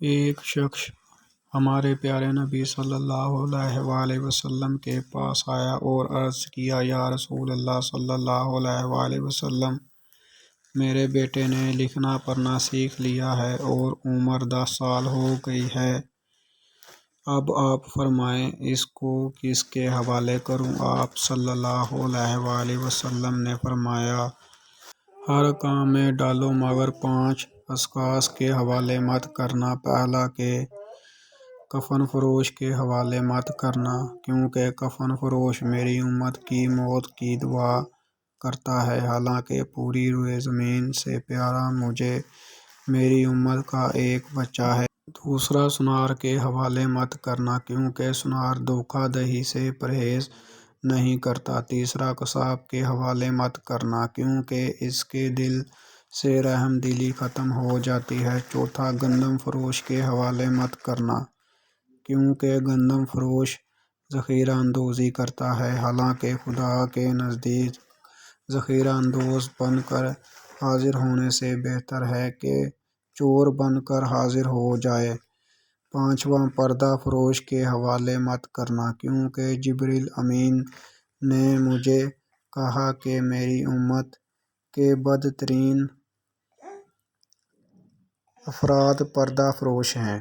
ایک شخص ہمارے پیارے نبی صلی اللہ علیہ وآلہ وسلم کے پاس آیا اور عرض کیا، یا رسول اللہ صلی اللہ علیہ وآلہ وسلم، میرے بیٹے نے لکھنا پڑھنا سیکھ لیا ہے اور عمر 10 سال ہو گئی ہے۔ اب آپ فرمائیں اس کو کس کے حوالے کروں؟ آپ صلی اللہ علیہ وآلہ وسلم نے فرمایا، ہر کام میں ڈالو مگر 5 اشخاص کے حوالے مت کرنا۔ پہلا کہ کفن فروش کے حوالے مت کرنا، کیونکہ کفن فروش میری امت کی موت کی دعا کرتا ہے، حالانکہ پوری روئے زمین سے پیارا مجھے میری امت کا ایک بچہ ہے۔ دوسرا، سنار کے حوالے مت کرنا، کیونکہ سنار دھوکہ دہی سے پرہیز نہیں کرتا۔ تیسرا، قصاب کے حوالے مت کرنا، کیونکہ اس کے دل سے رحم دلی ختم ہو جاتی ہے۔ چوتھا، گندم فروش کے حوالے مت کرنا، کیونکہ گندم فروش ذخیرہ اندوزی کرتا ہے، حالانکہ خدا کے نزدیک ذخیرہ اندوز بن کر حاضر ہونے سے بہتر ہے کہ چور بن کر حاضر ہو جائے۔ پانچواں، پردہ فروش کے حوالے مت کرنا، کیونکہ جبریل امین نے مجھے کہا کہ میری امت کے بدترین افراد پردہ فروش ہیں۔